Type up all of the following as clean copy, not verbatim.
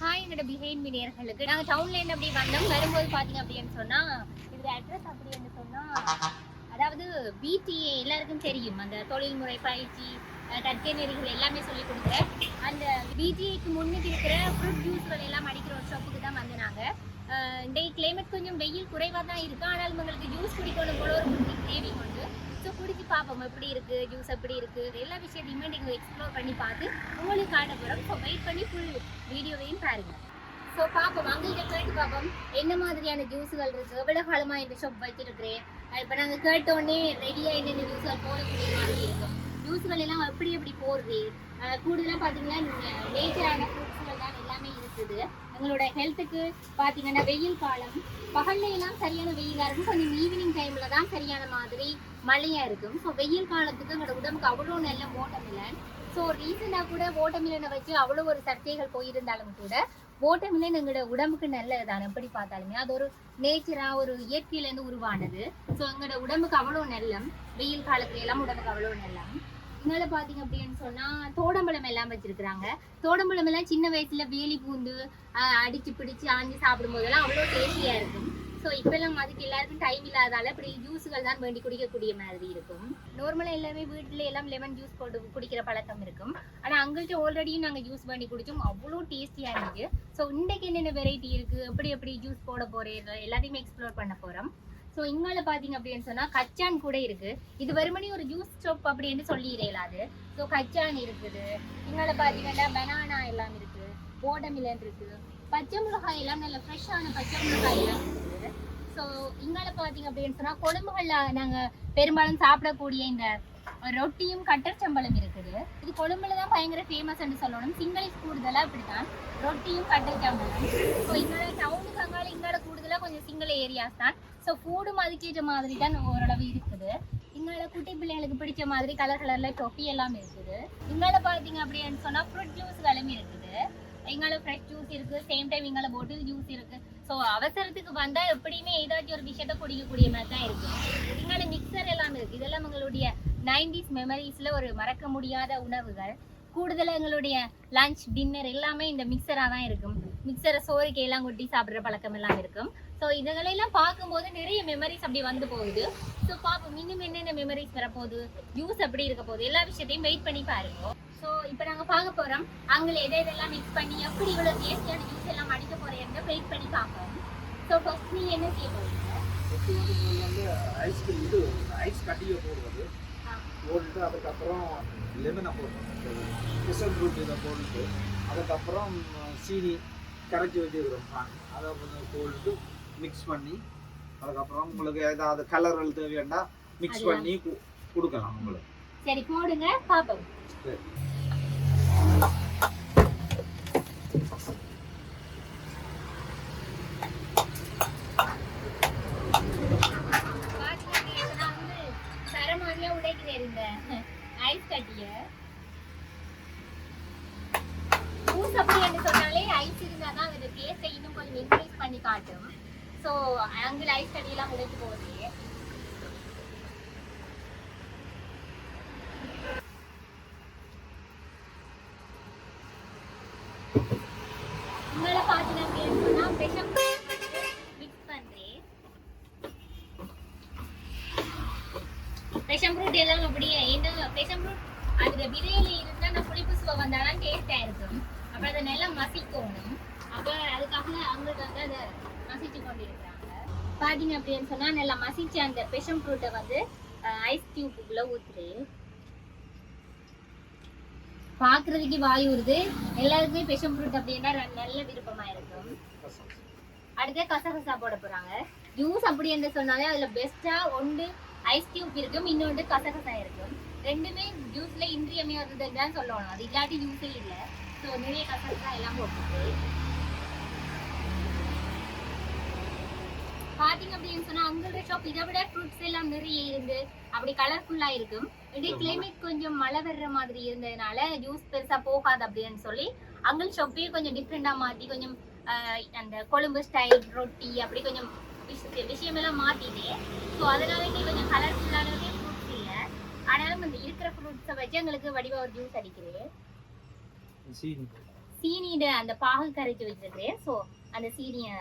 Hi எங்களோட behind மீடியர்களுக்கு நாங்கள் டவுன்லேருந்து அப்படி வந்தோம். வரும்போது பார்த்தீங்க அப்படின்னு சொன்னால் இது அட்ரஸ் அப்படின்னு சொன்னால் அதாவது பிடிஏ எல்லாருக்கும் தெரியும். அந்த தொழில்முறை பயிற்சி தற்கேநெறிகள் எல்லாமே சொல்லிக் கொடுக்குறேன். அந்த பிடிஏக்கு முன்னுக்கு இருக்கிற ஃப்ரூட் ஜூஸ்கள் எல்லாம் அடிக்கிற ஒரு ஷாப்புக்கு தான் வந்து நாங்கள் இந்த கிளைமேட் கொஞ்சம் வெயில் குறைவாக தான் இருக்குது. ஆனாலும் உங்களுக்கு ஜூஸ் குடிக்கணும் போல ஒரு குட்டி கிரேவிங் உண்டு. ஸோ குடிச்சு பார்ப்போம் எப்படி இருக்குது, ஜூஸ் எப்படி இருக்குது, எல்லா விஷயத்தையுமே நீங்கள் எக்ஸ்ப்ளோர் பண்ணி பார்த்து உங்களுக்கு காட்ட போகிறோம். ஸோ வெயிட் பண்ணி ஃபுல் வீடியோவையும் பாருங்கள். ஸோ பார்ப்போம், அவங்கள்ட்ட கேட்டு பார்ப்போம் என்ன மாதிரியான ஜூஸுகள் இருக்குது, எவ்வளோ காலமாக இந்த ஷாப் வச்சுருக்கிறேன். இப்போ நாங்கள் கேட்டோடனே ரெடியாக என்னென்ன ஜூஸுகள் போடக்கூடிய மாதிரி இருக்கும். ஜூஸுகள் எல்லாம் எப்படி போடுறது, கூடுதலாக பார்த்தீங்கன்னா நேச்சரான ஃப்ரூட்ஸுகள் தான் எல்லாமே இருக்குது. எங்களோட ஹெல்த்துக்கு பார்த்தீங்கன்னா வெயில் காலம் பகல்ல எல்லாம் சரியான வெயிலாக இருக்கும், கொஞ்சம் ஈவினிங் டைமில் தான் சரியான மாதிரி மழையாக இருக்கும். ஸோ வெயில் காலத்துக்கு எங்களோட உடம்புக்கு அவ்வளோ நல்ல வாட்டர்மெலன். ஸோ ரீசெண்டாக கூட வாட்டர்மெலனை வச்சு அவ்வளோ ஒரு சர்ச்சைகள் போயிருந்தாலும் கூட வாட்டர்மெலன் எங்களோட உடம்புக்கு நல்லது தான். எப்படி பார்த்தாலுமே அது ஒரு நேச்சராக ஒரு இயற்கையிலேருந்து உருவானது. ஸோ எங்களோட உடம்புக்கு அவ்வளோ நல்லம், வெயில் காலத்துல எல்லாம் உடம்புக்கு அவ்வளோ நல்லம். இதனால பார்த்தீங்க அப்படின்னு சொன்னால் தோடம்பழம் எல்லாம் வச்சிருக்கிறாங்க. தோடம்பழம் எல்லாம் சின்ன வயசுல வேலி பூந்து அடிச்சு பிடிச்சு ஆஞ்சி சாப்பிடும் போதெல்லாம் அவ்வளோ டேஸ்டியாக இருக்கும். ஸோ இப்போல்லாம் அதுக்கு எல்லாருக்கும் டைம் இல்லாதால இப்படி ஜூஸுகள் தான் வேண்டி குடிக்கக்கூடிய மாதிரி இருக்கும். நார்மலாக எல்லாமே வீட்டில் எல்லாம் லெமன் ஜூஸ் போட்டு குடிக்கிற பழக்கம் இருக்கும். ஆனால் அங்கள்கிட்ட ஆல்ரெடியும் நாங்கள் ஜூஸ் வேண்டி குடித்தோம், அவ்வளோ டேஸ்டியாக இருந்துச்சு. ஸோ இன்றைக்கு என்னென்ன வெரைட்டி இருக்குது, எப்படி ஜூஸ் போட போகிறேன், எல்லாத்தையுமே எக்ஸ்ப்ளோர் பண்ண போகிறோம். ஸோ இங்கால பார்த்தீங்க அப்படின்னு சொன்னால் கச்சான் கூட இருக்குது. இது வெறுமனே ஒரு ஜூஸ் ஷாப் அப்படின்னு சொல்லிடலாது. ஸோ கச்சான் இருக்குது. இங்கால பார்த்தீங்கன்னா பனானா எல்லாம் இருக்குது, வாட்டர்மெலன் இருக்குது, பச்சை மிளகாய் எல்லாம் நல்ல ஃப்ரெஷ்ஷான பச்சை மிளகாய் எல்லாம் இருக்குது. ஸோ இங்கால பார்த்தீங்க அப்படின்னு சொன்னால் கொழும்புகளில் நாங்கள் பெரும்பாலும் சாப்பிடக்கூடிய இந்த ரொட்டியும் கட்டர்ச்சம்பளம் இருக்குது. இது கொழும்புல தான் பயங்கர ஃபேமஸ்ன்னு சொல்லணும். சிங்களீஸ் கூடுதலாக இப்படித்தான் ரொட்டியும் கட்டர்ச்சம்பளம். ஸோ இங்கால டவுனுக்கு அங்கால இங்கால கூடுதலாக கொஞ்சம் சிங்கள ஏரியாஸ் தான். ஸோ ஃபுட்டு அதுக்கேற்ற மாதிரி தான் ஓரளவு இருக்குது. இங்கால குட்டி பிள்ளைங்களுக்கு பிடிச்ச மாதிரி கலரில் டொஃபி எல்லாம் இருக்குது. இங்கால பார்த்தீங்க அப்படின்னு சொன்னால் ஃப்ரூட் ஜூஸ்களும் இருக்குது. இங்கால ஃப்ரெஷ் ஜூஸ் இருக்குது, சேம் டைம் இங்கால பாட்டில் ஜூஸ் இருக்குது. ஸோ அவசரத்துக்கு வந்தால் எப்படியுமே ஏதாச்சும் ஒரு விஷயத்த குடிக்கக்கூடிய மாதிரி தான் இருக்குது. இங்கால மிக்சர் எல்லாம் இருக்குது. இதெல்லாம் எங்களுடைய 90s மெமரிஸில் ஒரு மறக்க முடியாத உணவுகள். கூடுதலாக எங்களுடைய லஞ்ச் டின்னர் எல்லாமே இந்த மிக்சராக தான் இருக்கும். மிக்சரை சோறுக்கு எல்லாம் கொட்டி சாப்பிட்ற பழக்கம் எல்லாம் இருக்கும். ஸோ இதுகளெல்லாம் பார்க்கும்போது நிறைய மெமரிஸ் அப்படி வந்து போகுது. ஸோ பார்ப்போம் இன்னும் என்னென்ன மெமரிஸ் வரப்போகுது, ஜூஸ் எப்படி இருக்க போகுது, எல்லா விஷயத்தையும் வெயிட் பண்ணி பாருங்க. ஸோ இப்போ நாங்கள் பார்க்க போகிறோம் அங்கே எதெல்லாம் மிக்ஸ் பண்ணி எப்படி இவ்வளோ டேஸ்டியான ஜூஸ் எல்லாம் அடிக்க போகிறேன்னு வெயிட் பண்ணி பார்ப்போம். ஸோ ஃபர்ஸ்ட் நீங்கள் என்ன செய்ய போகிறீங்க? ஐஸ் கட்டியை போடுறது போட்டுட்டு அதுக்கப்புறம் லெமனை போடணும், ஸ்பெஷல் ஃப்ரூட் இதை போட்டுட்டு அதுக்கப்புறம் சீனி கரைச்சி வச்சுக்கிறோம், அதை கொஞ்சம் போட்டுட்டு மிக்ஸ் பண்ணி அதுக்கப்புறம் உங்களுக்கு ஏதாவது கலர்கள் தேவையாண்டா மிக்ஸ் பண்ணி கொடுக்கலாம் உங்களுக்கு. சரி போடுங்க பாப்போம். சரமாரியா உடைக்கிறேன் இந்த ஐஸ் கட்டிய. ஜூஸ் அப்படின்னு சொன்னாலே ஐஸ் இருந்தாதான் அதோட டேஸ்ட்டை இன்னும் கொஞ்சம் இன்க்ரீஸ் பண்ணி காட்டும். ஸோ அங்கே ஐஸ் கட்டியெல்லாம் உடைச்சு போகுது. உங்களை பார்த்தீங்க அப்படின்னு சொன்னால் விஷம் மிக்ஸ் பண்ணுறேன். விஷம் ஃப்ரூட் எல்லாம் அப்படியே என்ன விஷம் ஃப்ரூட் அதில் விதையில இருந்தால் அந்த புளிப்பு சுவை வந்தாலும் டேஸ்டாக இருக்கும். அப்புறம் அதை நல்லா மசிக்கணும். அப்போ அதுக்காக அவங்களுக்கு வந்து அதை மசிச்சு கொண்டு இருக்கிறாங்க. பார்த்தீங்க அப்படின்னு சொன்னால் நல்லா மசிச்சு அந்த விஷம் ஃப்ரூட்டை வந்து ஐஸ் கியூப்புக்குள்ளே ஊற்றுறேன். பார்க்குறதுக்கு வாய் ஊறுது. எல்லாருக்குமே விஷம் ஃப்ரூட் அப்படின்னா நல்ல விருப்பமாக இருக்கும். அடுத்து கசகசா போட போகிறாங்க. ஜூஸ் அப்படி என்று சொன்னாலே அதில் பெஸ்ட்டாக ஒன்று ஐஸ் கியூப் இருக்கும், இன்னொன்று கசகசா இருக்கும். ரெண்டுமே ஜூஸ்ல இன்றியமையாததுன்னு தான் சொல்லணும். அது இல்லாட்டி ஜூஸே இல்லை. ஸோ நிறைய கசகசா எல்லாம் போட்டுருக்கு. பார்த்தீங்க அப்படின்னு சொன்னால் அங்களோட ஷாப் இதை விட ஃப்ரூட்ஸ் எல்லாம் நிறைய இருந்து அப்படி கலர்ஃபுல்லாக இருக்கும். இப்படி கிளைமேட் கொஞ்சம் மழை வர்ற மாதிரி இருந்ததுனால ஜூஸ் பெருசாக போகாது அப்படின்னு சொல்லி அங்கள் ஷாப்பே கொஞ்சம் டிஃப்ரெண்டாக மாற்றி கொஞ்சம் அந்த கொழும்பு ஸ்டைல் ரொட்டி அப்படி கொஞ்சம் விஷயமெல்லாம் மாற்றிட்டேன். ஸோ அதனால கொஞ்சம் கலர்ஃபுல்லானதே ஃப்ரூட்ஸ் இல்லை. ஆனாலும் அந்த இருக்கிற ஃப்ரூட்ஸை வச்சு எங்களுக்கு வடிவா ஒரு ஜூஸ் அடிக்கிறேன். சீனியோட அந்த பாகு கரைச்சி வச்சிருக்கேன். ஸோ அந்த சீனியை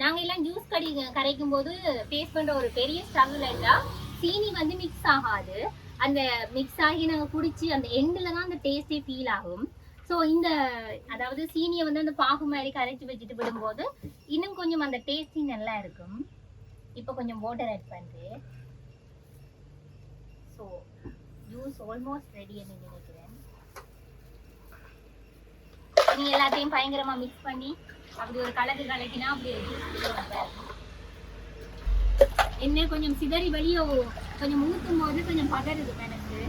நாங்கள் எல்லாம் ஜூஸ் கரைக்கும் போது ஃபேஸ் பண்ணுற ஒரு பெரிய ஸ்ட்ரகிள் எல்லாம் சீனி வந்து மிக்ஸ் ஆகாது. அந்த மிக்ஸ் ஆகி நாங்கள் குடிச்சு அந்த எண்டில் தான் அந்த டேஸ்டே ஃபீல் ஆகும். ஸோ இந்த அதாவது சீனியை வந்து அந்த பாகு மாதிரி கரைச்சி வச்சுட்டு விடும்போது இன்னும் கொஞ்சம் அந்த டேஸ்டிங் நல்லா இருக்கும். இப்போ கொஞ்சம் வாட்டர் ஆட் பண்ணுறேன். ஸோ ஜூஸ் ஆல்மோஸ்ட் ரெடின்னு நினைக்கிறேன். நீங்கள் எல்லாத்தையும் பயங்கரமாக மிக்ஸ் பண்ணி அப்படி ஒரு கலக்கினா அப்படி என்ன கொஞ்சம் சிதறி வெளியோ கொஞ்சம் ஊற்றும் போது கொஞ்சம் பதறுது எனக்கு.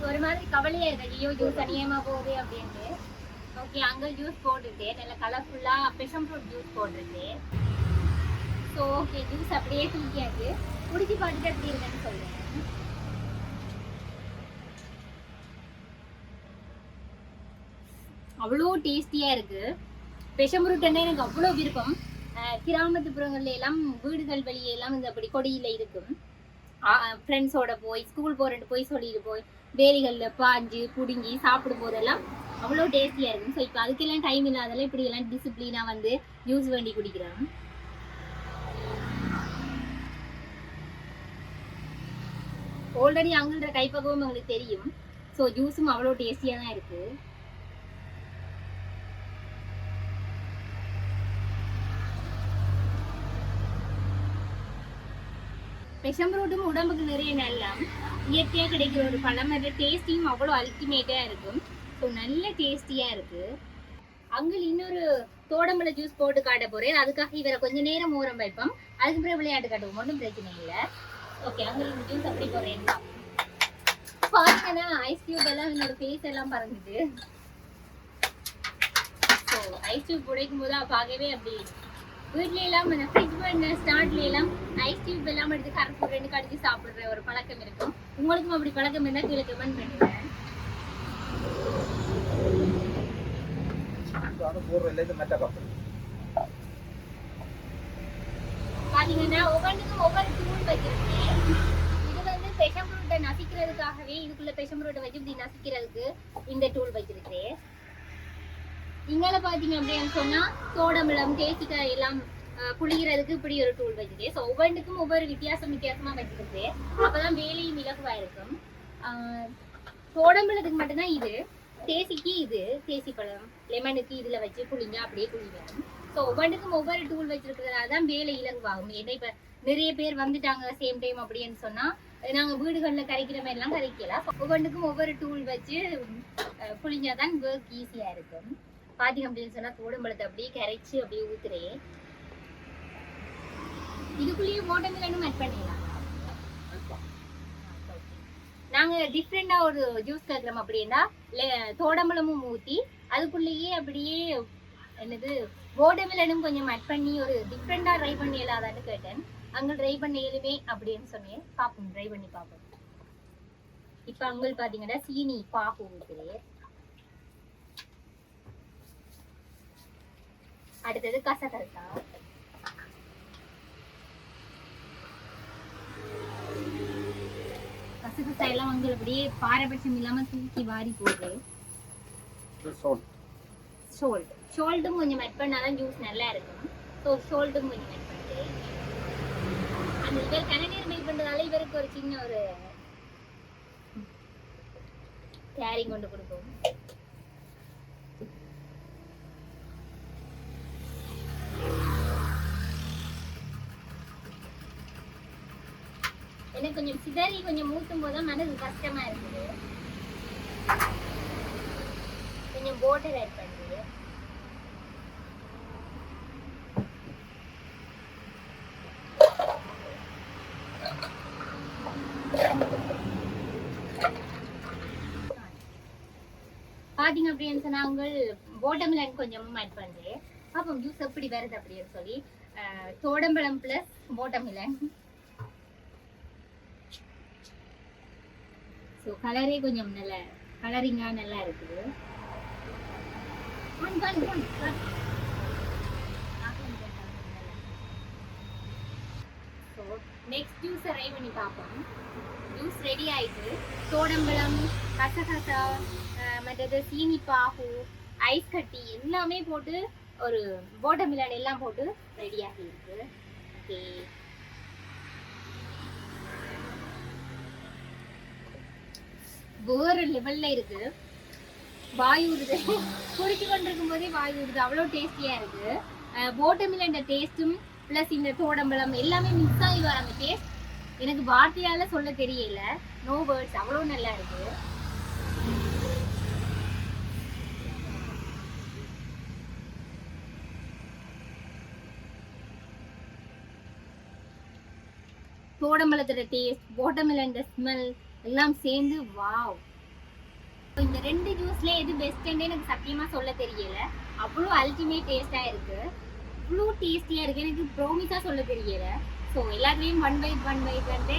ஒரு மாதிரி கவலையா இருக்கு, ஐயோ ஜூஸ் அநியமா போகுது அப்படின்ட்டு. ஓகே, அங்கே ஜூஸ் போட்டுருக்கேன், நல்ல கலர்ஃபுல்லாக பேஷன் ஃப்ரூட் ஜூஸ் போட்டிருக்கேன். ஸோ ஓகே, ஜூஸ் அப்படியே தூக்கியாச்சு. குடிச்சு பார்த்துட்டு எப்படி இருக்குன்னு சொல்லுங்க. அவ்வளோ டேஸ்டியாக இருக்குது. பெஷம்புருட்டன்னா எனக்கு அவ்வளோ விருப்பம். கிராமத்துப்புறங்கள்ல எல்லாம் வீடுகள் வெளியெல்லாம் இந்த அப்படி கொடியில் இருக்கும். ஃப்ரெண்ட்ஸோட போய் ஸ்கூல் போகிறேன்ட்டு போய் சொல்லிட்டு போய் வேலிகளில் பாஞ்சு பிடுங்கி சாப்பிடும் போதெல்லாம் அவ்வளோ டேஸ்டியாக இருக்கும். ஸோ இப்போ அதுக்கெல்லாம் டைம் இல்லாதெல்லாம் இப்படி எல்லாம் டிசிப்ளினாக வந்து ஜூஸ் வேண்டி குடிக்கிறோம். ஆல்ரெடி அங்குன்ற கைப்பக்குவம் எங்களுக்கு தெரியும். ஸோ ஜூஸும் அவ்வளோ டேஸ்டியாக தான் இருக்குது. பெஷம்புரோட்டும் உடம்புக்கு நிறைய நல்லா இயற்கையாக கிடைக்கிற ஒரு பழம். அந்த டேஸ்டியும் அவ்வளோ அல்டிமேட்டாக இருக்கும். ஸோ நல்ல டேஸ்டியாக இருக்குது. அங்கே இன்னொரு தோடம்பழ ஜூஸ் போட்டு காட்ட போகிறேன். அதுக்காக இவரை கொஞ்சம் நேரம் ஊறம் வைப்போம். அதுக்கு பிறகு விளையாட்டு காட்டுவோம், ஒன்றும் பிரச்சனை இல்லை. ஓகே, அங்கே இந்த ஜூஸ் அப்படி போடுறேன். பாருங்கன்னா ஐஸ் டியூப் எல்லாம் என்னோட ஃபேஸ் எல்லாம் பறந்துட்டு. ஸோ ஐஸ் டியூப் உடைக்கும் போது பார்க்கவே அப்படி வீட்ல எல்லாம் ஃப்ரிட்ஜ் பண்ண ஸ்டார்ட்ல எல்லாம் ஐஸ் டியூப் எல்லாம் எடுத்து கரைச்சி 2 கடிச்சு சாப்பிடுற ஒரு பழக்கம் இருக்கும். உங்களுக்கும் அப்படி பழக்கம் இருந்தால் கீழே கமெண்ட் பண்ணுங்க. பாத்தீங்கன்னா ஒவ்வொன்றுக்கும் ஒவ்வொரு டூல் வச்சிருக்கேன். இது வந்து பெஷம்புரோட்டை நசிக்கிறதுக்காகவே இதுக்குள்ள பெஷம்புரோட்டை வச்சு இப்படி நசிக்கிறதுக்கு இந்த டூல் வச்சிருக்கேன். இங்கால பாத்தீங்க அப்படின்னு சொன்னா தோடம்பழம் தேசிக்காய் எல்லாம் புளிகிறதுக்கு இப்படி ஒரு டூல் வச்சிருக்கேன். ஸோ ஒவ்வொன்றுக்கும் ஒவ்வொரு வித்தியாசமா வச்சிருக்கேன். அப்பதான் வேலையும் இலகுவா இருக்கும். தோடம்பழத்துக்கு மட்டும்தான் இது, தேசிக்கு இது தேசி பழம், லெமனுக்கு இதுல வச்சு புளிங்க அப்படியே புளிவேன். ஸோ ஒவ்வொன்றுக்கும் ஒவ்வொரு டூல் வச்சிருக்கிறதுனால தான் வேலை இலகுவாகும். ஏன்னா இப்ப நிறைய பேர் வந்துட்டாங்க சேம் டைம் அப்படின்னு சொன்னா நாங்க வீடுகளில் கரைக்கிற மாதிரி எல்லாம் கரைக்கலாம். ஒவ்வொன்றுக்கும் ஒவ்வொரு டூல் வச்சு புளிஞ்சாதான் ஒர்க் ஈஸியா இருக்கும். பாத்தீங்க அப்படின்னு சொன்னா தோடம்பழத்தை அப்படியே கரைச்சு அப்படியே ஊத்துறேன். இதுக்குள்ளேயே வாட்டர்மெலனும் ஆட் பண்ணிடலாம். நாங்க டிஃப்ரெண்டா ஒரு ஜூஸ் கேட்கிறோம் அப்படின்னா தோடம்பழமும் ஊத்தி அதுக்குள்ளேயே அப்படியே என்னது வாட்டர்மெலனும் கொஞ்சம் ஆட் பண்ணி ஒரு டிஃப்ரெண்டா ட்ரை பண்ணி இல்லாதான்னு கேட்டேன். அங்க ட்ரை பண்ணியலுமே அப்படின்னு சொன்னேன். பார்ப்போம், ட்ரை பண்ணி பார்ப்போம். இப்ப அங்க பாத்தீங்கன்னா சீனி பாகு ஊத்துறேன். அடுத்தது கசகசா, கசகசா எல்லாம் வந்து அப்படியே பாரபட்சம் இல்லாம தூக்கி வாரி போடுது. ஷோல்ட்டும் கொஞ்சம் ஆட் பண்ணாதான் ஜூஸ் நல்லா இருக்கும். ஸோ ஷோல்ட்டும் கொஞ்சம் ஆட் பண்ணுறேன். அந்த இவர் கனநீர் மேல் பண்றதால இவருக்கு ஒரு சின்ன ஒரு கேரிங் கொண்டு கொடுப்போம். எனக்கு கொஞ்சம் சிதறி கொஞ்சம் ஊற்றும் போதுதான் மனது கஷ்டமா இருக்குது. கொஞ்சம் வாட்டர் ஆட் பண்ணுது. பாத்தீங்க அப்படின்னு சொன்னா உங்கள் வாட்டர்மெலன் கொஞ்சமும் ஆட் பண்றேன். பாப்போம் ஜூஸ் எப்படி வருது அப்படின்னு சொல்லி. தோடம்பழம் பிளஸ் வாட்டர்மெலன். ஸோ கலரே கொஞ்சம் நல்ல கலரிங்கா நல்லா இருக்குது. ஸோ நெக்ஸ்ட் ஜூஸ் ட்ரை பண்ணி பார்ப்போம். ஜூஸ் ரெடி ஆயிட்டு தோடம்பழம், கசகசா, மற்றது சீனி பாகு ஐஸ் கட்டி எல்லாமே போட்டு ஒரு வாட்டர்மெலன் எல்லாம் போட்டு ரெடியாகி இருக்கு. ஓகே, வேற லெவல்ல இருக்கு. வாய் ஊறுது, குடிச்சு கொண்டிருக்கும் போதே வாய் ஊறுது, அவ்வளோ டேஸ்டியா இருக்கு. வாட்டர்மெலன் டேஸ்ட்டும் பிளஸ் இந்த தோடம்பழம் எல்லாமே மிக்ஸ் ஆகி வர அந்த டேஸ்ட் எனக்கு வார்த்தையால சொல்ல தெரியல. நோ வேர்ட்ஸ், அவ்வளோ நல்லா இருக்கு. தோடம்பழத்தோட டேஸ்ட், வாட்டர்மெலன் ஸ்மெல் எல்லாம் சேர்ந்து வாவ். இந்த ரெண்டு ஜூஸ்ல எது பெஸ்ட்ன்னு எனக்கு சத்தியமா சொல்ல தெரியல. அவ்வளோ அல்டிமேட் டேஸ்டா இருக்கு, அவ்வளோ டேஸ்டியா இருக்கு. எனக்கு ப்ராமிஸா சொல்ல தெரியல. ஸோ எல்லாத்துலேயும் 1 பைட் வந்து